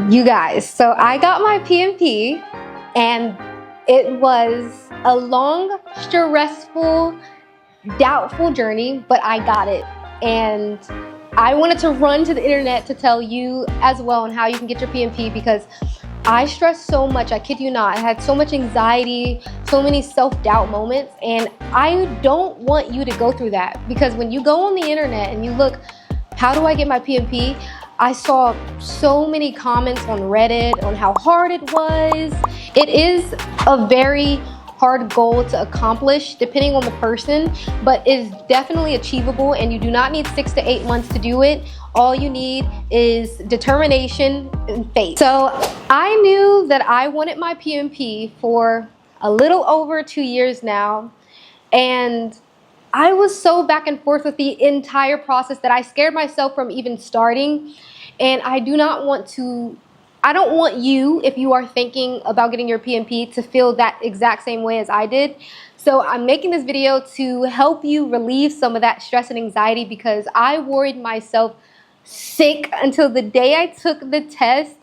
You guys, so I got my PMP and it was a long, stressful, doubtful journey, but I got it. And I wanted to run to the internet to tell you as well on how you can get your PMP, because I stressed so much, I kid you not. I had so much anxiety, so many self-doubt moments, and I don't want you to go through that, because when you go on the internet and you look, how do I get my PMP? I saw so many comments on Reddit on how hard it was. It is a very hard goal to accomplish depending on the person, but it's definitely achievable, and you do not need 6 to 8 months to do it. All you need is determination and faith. So I knew that I wanted my PMP for a little over 2 years now, and I was so back and forth with the entire process that I scared myself from even starting. And I don't want you, if you are thinking about getting your PMP, to feel that exact same way as I did. So I'm making this video to help you relieve some of that stress and anxiety, because I worried myself sick until the day I took the test.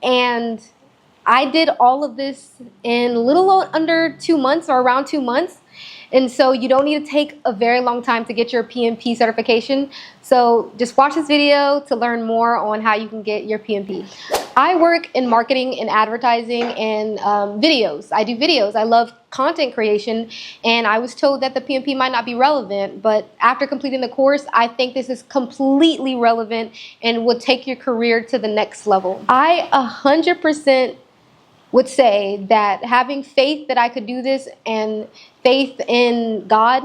And I did all of this in a little under 2 months, or around 2 months. And so you don't need to take a very long time to get your PMP certification. So just watch this video to learn more on how you can get your PMP. I work in marketing and advertising and videos. I do videos. I love content creation, and I was told that the PMP might not be relevant, but after completing the course, I think this is completely relevant and will take your career to the next level. I 100% would say that having faith that I could do this and faith in God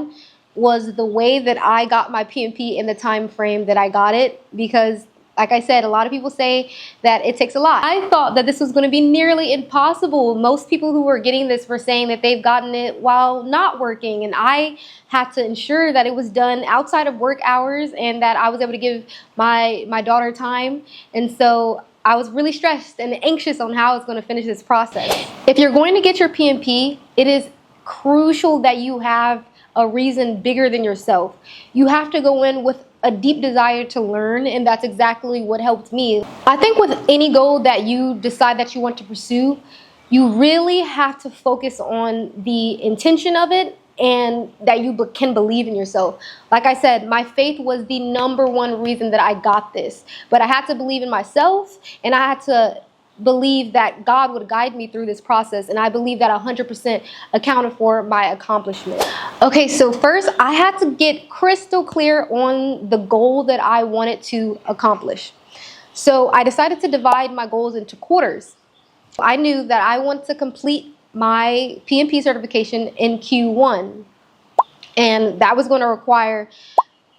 was the way that I got my PMP in the time frame that I got it, because like I said, a lot of people say that it takes a lot. I thought that this was going to be nearly impossible. Most people who were getting this were saying that they've gotten it while not working, and I had to ensure that it was done outside of work hours and that I was able to give my daughter time. And so I was really stressed and anxious on how I was going to finish this process. If you're going to get your PMP, it is crucial that you have a reason bigger than yourself. You have to go in with a deep desire to learn, and that's exactly what helped me. I think with any goal that you decide that you want to pursue, you really have to focus on the intention of it, and that you can believe in yourself. Like I said, my faith was the #1 reason that I got this. But I had to believe in myself, and I had to believe that God would guide me through this process, and I believe that 100% accounted for my accomplishment. Okay, so first I had to get crystal clear on the goal that I wanted to accomplish. So I decided to divide my goals into quarters. I knew that I wanted to complete my PMP certification in Q1, and that was going to require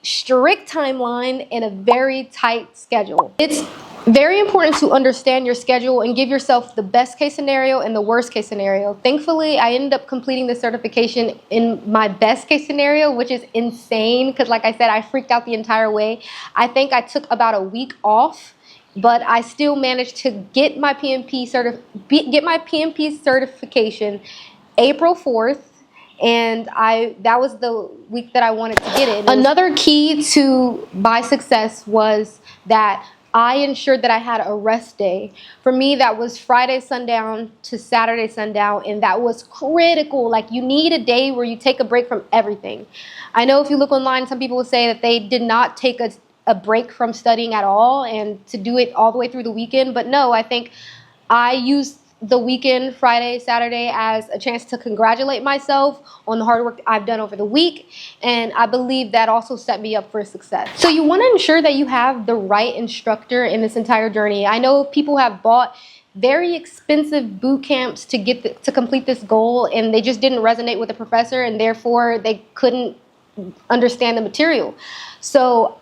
strict timeline and a very tight schedule. It's very important to understand your schedule and give yourself the best case scenario and the worst case scenario. Thankfully, I ended up completing the certification in my best case scenario, which is insane, because like I said, I freaked out the entire way. I think I took about a week off, but I still managed to get my PMP certification April 4th, and that was the week that I wanted to get it. Another key to my success was that I ensured that I had a rest day. For me, that was Friday sundown to Saturday sundown, and that was critical. Like, you need a day where you take a break from everything. I know if you look online, some people will say that they did not take a break from studying at all and to do it all the way through the weekend. But no, I think I used the weekend, Friday, Saturday, as a chance to congratulate myself on the hard work I've done over the week. And I believe that also set me up for success. So you want to ensure that you have the right instructor in this entire journey. I know people have bought very expensive boot camps to complete this goal, and they just didn't resonate with the professor, and therefore they couldn't understand the material. So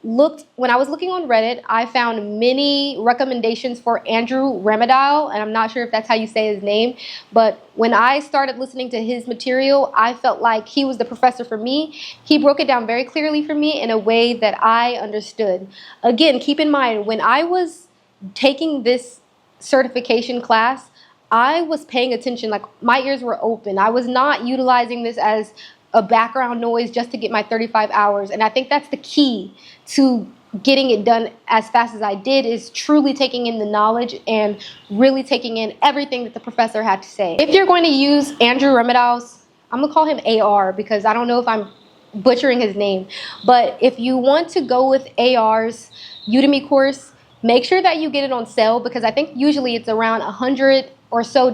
when I was looking on Reddit, I found many recommendations for Andrew Ramdayals, and I'm not sure if that's how you say his name, but when I started listening to his material, I felt like he was the professor for me. He broke it down very clearly for me in a way that I understood. Again, keep in mind, when I was taking this certification class, I was paying attention. Like, my ears were open. I was not utilizing this as a background noise just to get my 35 hours. And I think that's the key to getting it done as fast as I did is truly taking in the knowledge and really taking in everything that the professor had to say. If you're going to use Andrew Ramdayals, I'm gonna call him AR because I don't know if I'm butchering his name, but if you want to go with AR's Udemy course, make sure that you get it on sale because I think usually it's around $100 or so,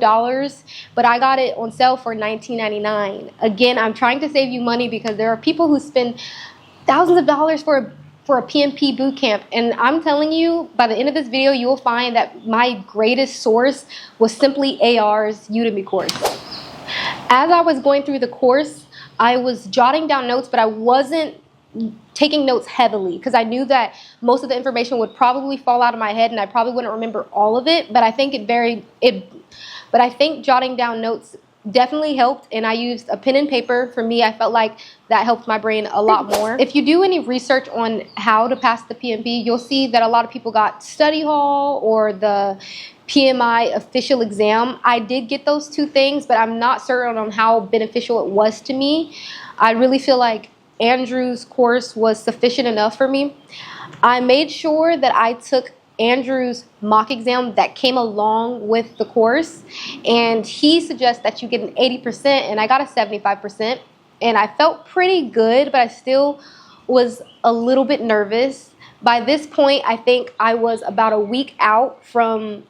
but I got it on sale for $19.99. Again, I'm trying to save you money because there are people who spend thousands of dollars for a PMP bootcamp, and I'm telling you, by the end of this video, you will find that my greatest source was simply AR's Udemy course. As I was going through the course, I was jotting down notes, but I wasn't taking notes heavily because I knew that most of the information would probably fall out of my head and I probably wouldn't remember all of it, but I think I think jotting down notes definitely helped, and I used a pen and paper. For me, I felt like that helped my brain a lot more. If you do any research on how to pass the PMP, you'll see that a lot of people got study hall or the PMI official exam. I did get those two things, but I'm not certain on how beneficial it was to me. I really feel like Andrew's course was sufficient enough for me. I made sure that I took Andrew's mock exam that came along with the course, and he suggests that you get an 80%, and I got a 75%, and I felt pretty good, but I still was a little bit nervous. By this point, I think I was about a week out from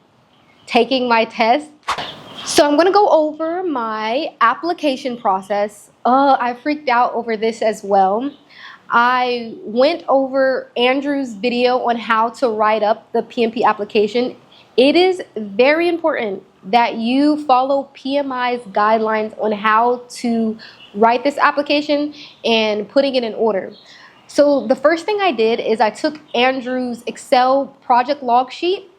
taking my test. So I'm gonna go over my application process. I freaked out over this as well. I went over Andrew's video on how to write up the PMP application. It is very important that you follow PMI's guidelines on how to write this application and putting it in order. So the first thing I did is I took Andrew's Excel project log sheet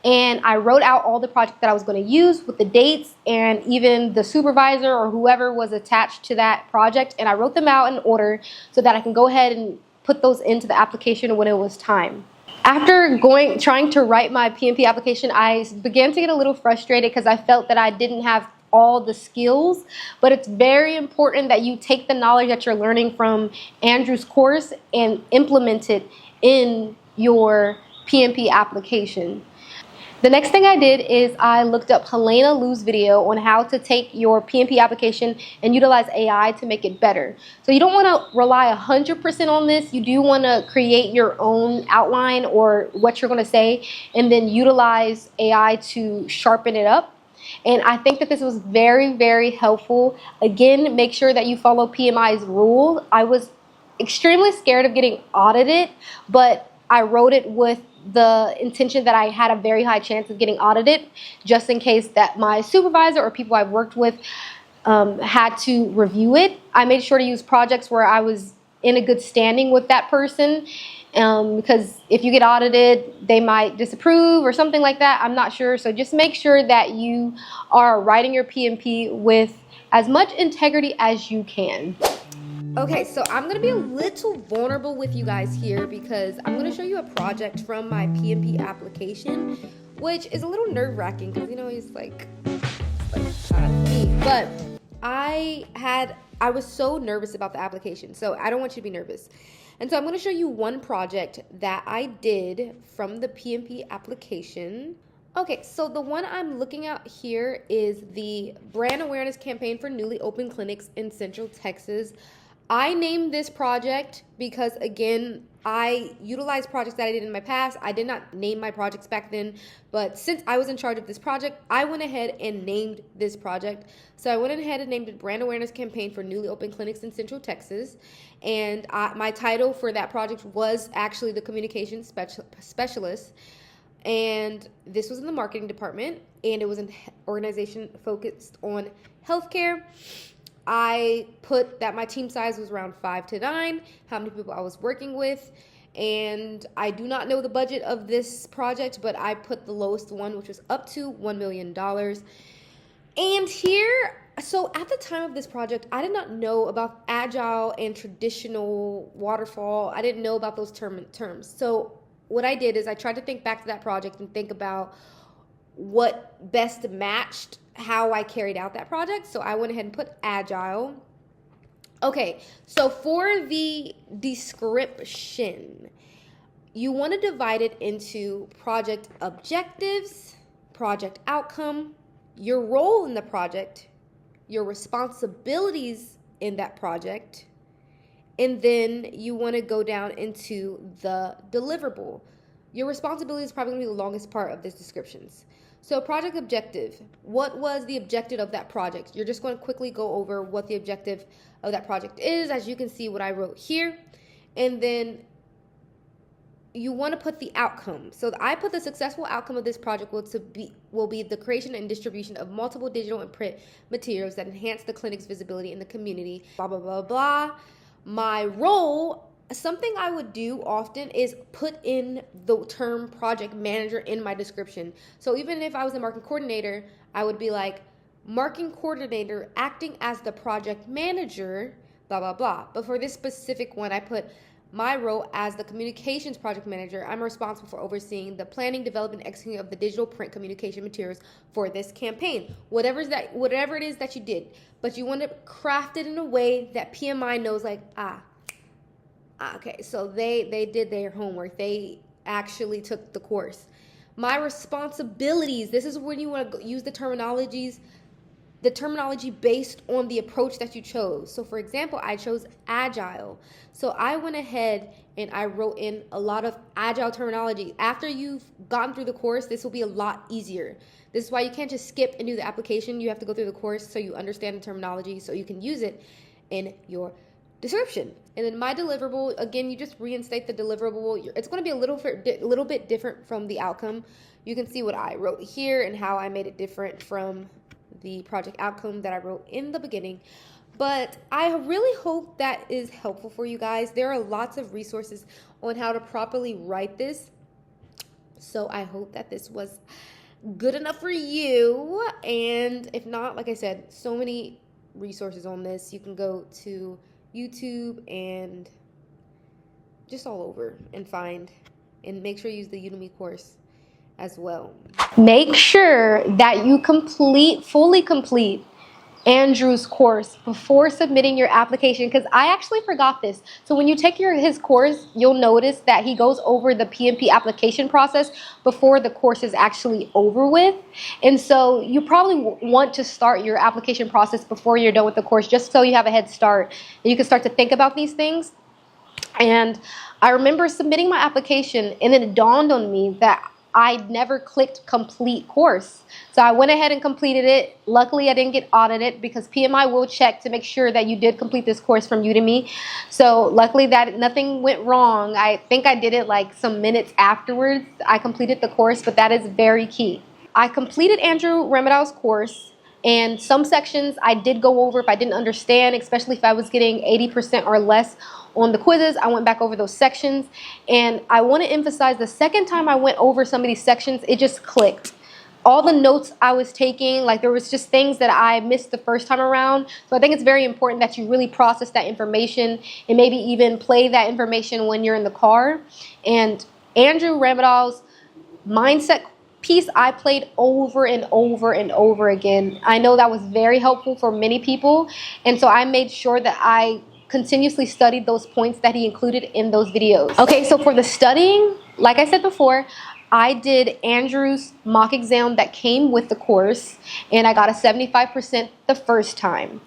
and I wrote out all the projects that I was going to use with the dates and even the supervisor or whoever was attached to that project, and I wrote them out in order so that I can go ahead and put those into the application when it was time. After trying to write my PMP application, I began to get a little frustrated because I felt that I didn't have all the skills, but it's very important that you take the knowledge that you're learning from Andrew's course and implement it in your PMP application. The next thing I did is I looked up Helena Liu's video on how to take your PMP application and utilize AI to make it better. So you don't want to rely 100% on this. You do want to create your own outline or what you're going to say and then utilize AI to sharpen it up. And I think that this was very, very helpful. Again, make sure that you follow PMI's rule. I was extremely scared of getting audited, but I wrote it with the intention that I had a very high chance of getting audited, just in case that my supervisor or people I've worked with had to review it. I made sure to use projects where I was in a good standing with that person, because if you get audited, they might disapprove or something like that. I'm not sure. So just make sure that you are writing your PMP with as much integrity as you can. Okay, so I'm going to be a little vulnerable with you guys here because I'm going to show you a project from my PMP application, which is a little nerve-wracking because, you know, it's like me. But I was so nervous about the application, so I don't want you to be nervous. And so I'm going to show you one project that I did from the PMP application. Okay, so the one I'm looking at here is the brand awareness campaign for newly opened clinics in Central Texas. I named this project because, again, I utilized projects that I did in my past. I did not name my projects back then, but since I was in charge of this project, I went ahead and named this project. So I went ahead and named it Brand Awareness Campaign for Newly Opened Clinics in Central Texas. And my title for that project was actually the Communications Specialist. And this was in the marketing department, and it was an organization focused on healthcare. I put that my team size was around 5 to 9, how many people I was working with, and I do not know the budget of this project, but I put the lowest one, which was up to $1 million. And here, so at the time of this project, I did not know about Agile and traditional waterfall. I didn't know about those terms. So what I did is I tried to think back to that project and think about what best matched how I carried out that project. So I went ahead and put Agile. Okay, so for the description, you want to divide it into project objectives, project outcome, your role in the project, your responsibilities in that project, and then you want to go down into the deliverable. Your responsibility is probably going to be the longest part of this descriptions. So project objective, what was the objective of that project? You're just going to quickly go over what the objective of that project is, as you can see what I wrote here. And then you want to put the outcome. So I put the successful outcome of this project will be the creation and distribution of multiple digital and print materials that enhance the clinic's visibility in the community, blah, blah, blah, blah. My role, something I would do often is put in the term project manager in my description. So even if I was a marketing coordinator, I would be like, marketing coordinator acting as the project manager, blah, blah, blah. But for this specific one, I put my role as the communications project manager. I'm responsible for overseeing the planning, development, and executing of the digital print communication materials for this campaign. Whatever it is that you did, but you want to craft it in a way that PMI knows, like, okay, so they did their homework. They actually took the course. My responsibilities, this is when you want to use the terminology based on the approach that you chose. So for example, I chose Agile. So I went ahead and I wrote in a lot of Agile terminology. After you've gotten through the course, this will be a lot easier. This is why you can't just skip and do the application. You have to go through the course so you understand the terminology so you can use it in your description. And then my deliverable, again, you just reinstate the deliverable. It's going to be a little bit different from the outcome. You can see what I wrote here and how I made it different from the project outcome that I wrote in the beginning. But I really hope that is helpful for you guys. There are lots of resources on how to properly write this. So I hope that this was good enough for you. And if not, like I said, so many resources on this. You can go to YouTube and just all over and find, and make sure you use the Udemy course as well. Make sure that you fully complete Andrew's course before submitting your application, because I actually forgot this. So when you take his course, you'll notice that he goes over the PMP application process before the course is actually over with. And so you probably want to start your application process before you're done with the course, just so you have a head start and you can start to think about these things. And I remember submitting my application, and then it dawned on me that I never clicked complete course. So I went ahead and completed it. Luckily, I didn't get audited because PMI will check to make sure that you did complete this course from Udemy. So luckily that nothing went wrong. I think I did it like some minutes afterwards. I completed the course, but that is very key. I completed Andrew Ramdayals' course, and some sections I did go over if I didn't understand, especially if I was getting 80% or less on the quizzes. I went back over those sections, and I want to emphasize the second time I went over some of these sections, it just clicked. All the notes I was taking, like there was just things that I missed the first time around. So I think it's very important that you really process that information and maybe even play that information when you're in the car. And Andrew Ramdayals' mindset piece I played over and over and over again. I know that was very helpful for many people, and so I made sure that I continuously studied those points that he included in those videos. Okay, so for the studying, like I said before, I did Andrew's mock exam that came with the course, and I got a 75% the first time.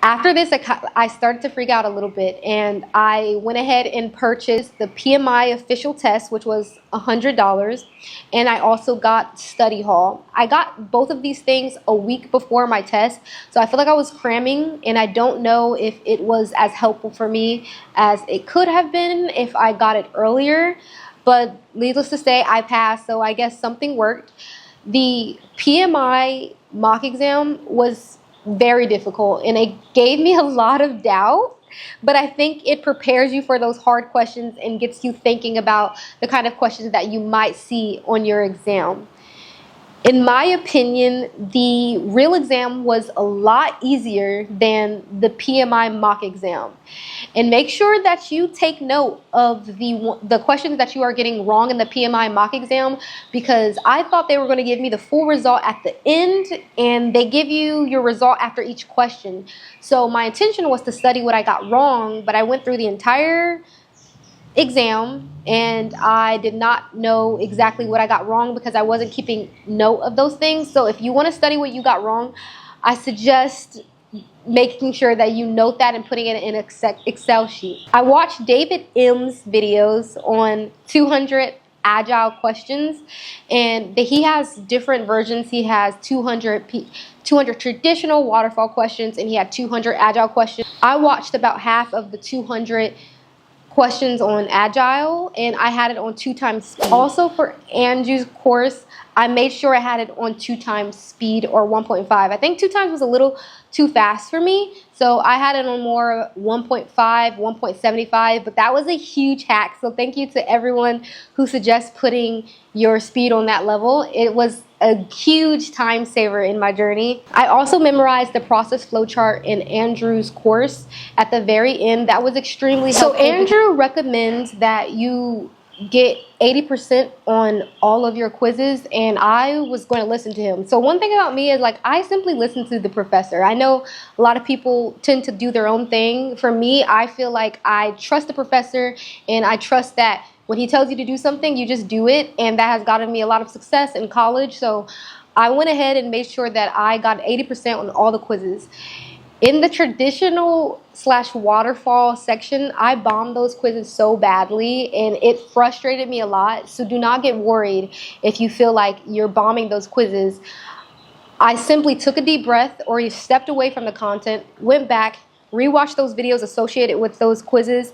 After this, I started to freak out a little bit, and I went ahead and purchased the PMI official test, which was $100, and I also got study hall. I got both of these things a week before my test, so I feel like I was cramming, and I don't know if it was as helpful for me as it could have been if I got it earlier, but needless to say, I passed, so I guess something worked. The PMI mock exam was very difficult, and it gave me a lot of doubt, but I think it prepares you for those hard questions and gets you thinking about the kind of questions that you might see on your exam. In my opinion, the real exam was a lot easier than the PMI mock exam. And make sure that you take note of the questions that you are getting wrong in the PMI mock exam, because I thought they were going to give me the full result at the end, and they give you your result after each question. So my intention was to study what I got wrong, but I went through the entire exam, and I did not know exactly what I got wrong because I wasn't keeping note of those things. So if you want to study what you got wrong, I suggest making sure that you note that and putting it in an Excel sheet. I watched David M's videos on 200 Agile questions, and he has different versions. He has 200 traditional waterfall questions, and he had 200 Agile questions. I watched about half of the 200 questions on Agile, and I had it on 2 times speed. Also for Andrew's course, I made sure I had it on 2 times speed or 1.5. I think 2 times was a little too fast for me, so I had it on more 1.5, 1.75, but that was a huge hack. So thank you to everyone who suggests putting your speed on that level. It was a huge time saver in my journey. I also memorized the process flowchart in Andrew's course at the very end. That was extremely helpful. So Andrew recommends that you get 80% on all of your quizzes, and I was going to listen to him. So one thing about me is, like, I simply listen to the professor. I know a lot of people tend to do their own thing. For me, I feel like I trust the professor, and I trust that when he tells you to do something, you just do it, and that has gotten me a lot of success in college. So I went ahead and made sure that I got 80% on all the quizzes. In the traditional / waterfall section, I bombed those quizzes so badly, and it frustrated me a lot. So do not get worried if you feel like you're bombing those quizzes. I simply took a deep breath, or you stepped away from the content, went back, rewatched those videos associated with those quizzes,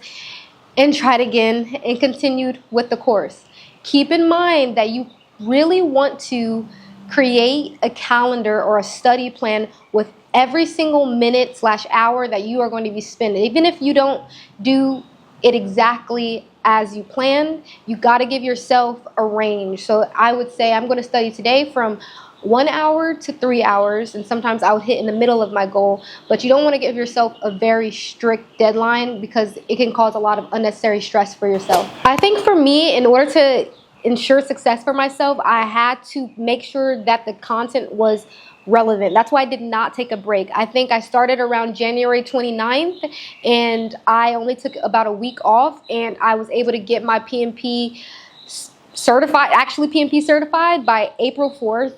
and tried again and continued with the course. Keep in mind that you really want to create a calendar or a study plan with every single minute / hour that you are going to be spending. Even if you don't do it exactly as you planned, you got to give yourself a range. So I would say I'm going to study today from 1 hour to 3 hours, and sometimes I would hit in the middle of my goal, but you don't want to give yourself a very strict deadline because it can cause a lot of unnecessary stress for yourself. I think for me, in order to ensure success for myself, I had to make sure that the content was relevant. That's why I did not take a break. I think I started around January 29th, and I only took about a week off, and I was able to get my PMP certified by April 4th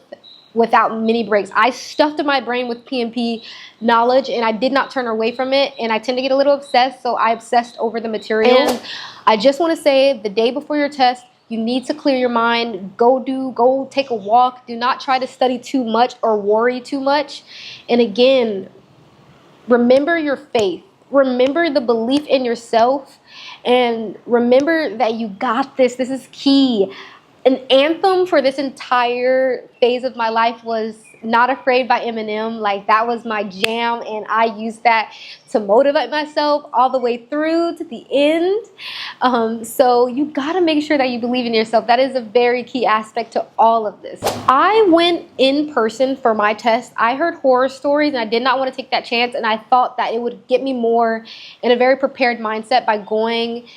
without many breaks. I stuffed my brain with PMP knowledge, and I did not turn away from it, and I tend to get a little obsessed, so I obsessed over the material. And I just want to say, the day before your test, you need to clear your mind. Go take a walk. Do not try to study too much or worry too much. And again, remember your faith. Remember the belief in yourself. And remember that you got this. This is key. An anthem for this entire phase of my life was Not Afraid by Eminem. Like, that was my jam, and I used that to motivate myself all the way through to the end. So you gotta make sure that you believe in yourself. That is a very key aspect to all of this. I went in person for my test. I heard horror stories, and I did not want to take that chance, and I thought that it would get me more in a very prepared mindset by going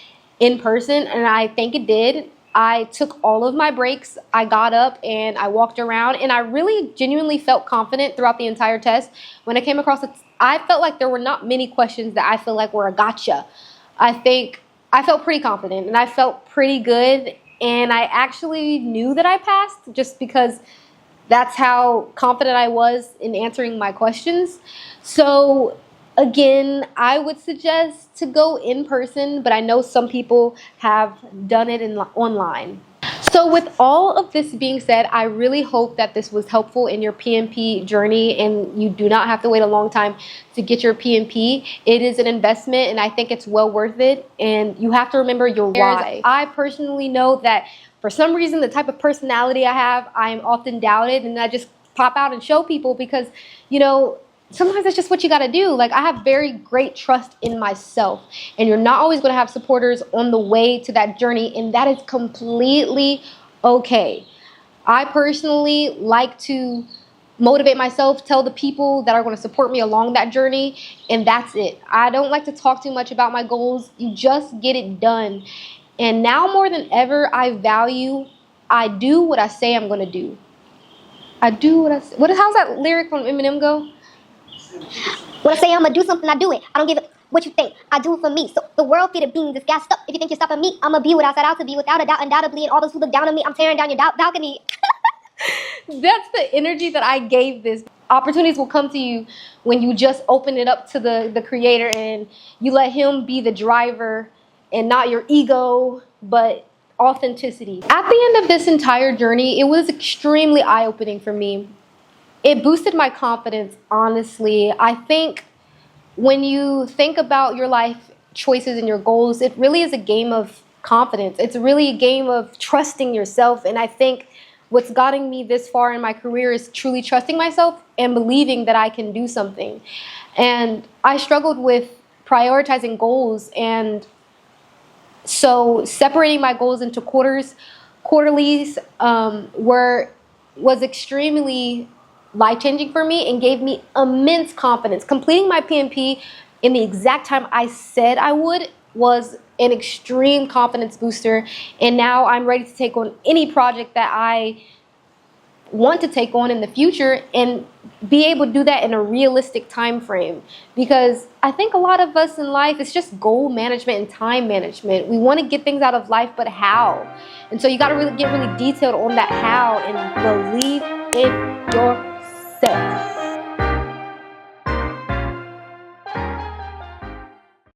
in person, and I think it did. I took all of my breaks. I got up and I walked around, and I really genuinely felt confident throughout the entire test. When I came across it, I felt like there were not many questions that I feel like were a gotcha. I think I felt pretty confident, and I felt pretty good, and I actually knew that I passed just because that's how confident I was in answering my questions. So again, I would suggest to go in person, but I know some people have done it online. So with all of this being said, I really hope that this was helpful in your PMP journey, and you do not have to wait a long time to get your PMP. It is an investment, and I think it's well worth it, and you have to remember your why. I personally know that for some reason, the type of personality I have, I am often doubted, and I just pop out and show people because, you know, sometimes that's just what you got to do. Like, I have very great trust in myself, and you're not always going to have supporters on the way to that journey, and that is completely okay. I personally like to motivate myself, tell the people that are going to support me along that journey, and that's it. I don't like to talk too much about my goals. You just get it done. And now more than ever, I do what I say I'm going to do. I do what I say. How's that lyric from Eminem go? When I say I'm gonna do something, I do it. I don't give it. What you think? I do it for me. So the world feeding beings is gassed up. If you think you're stopping me, I'ma be what I set out to be, without a doubt, undoubtedly. And all those who look down on me, I'm tearing down your balcony. That's the energy that I gave this. Opportunities will come to you when you just open it up to the creator and you let him be the driver and not your ego, but authenticity. At the end of this entire journey, it was extremely eye-opening for me. It boosted my confidence, honestly. I think when you think about your life choices and your goals, it really is a game of confidence. It's really a game of trusting yourself. And I think what's gotten me this far in my career is truly trusting myself and believing that I can do something. And I struggled with prioritizing goals, and so separating my goals into quarterlies was extremely life-changing for me and gave me immense confidence. Completing my PMP in the exact time I said I would was an extreme confidence booster, and now I'm ready to take on any project that I want to take on in the future and be able to do that in a realistic time frame. Because I think a lot of us in life, it's just goal management and time management. We want to get things out of life, but how? And so you got to really get really detailed on that how and believe in your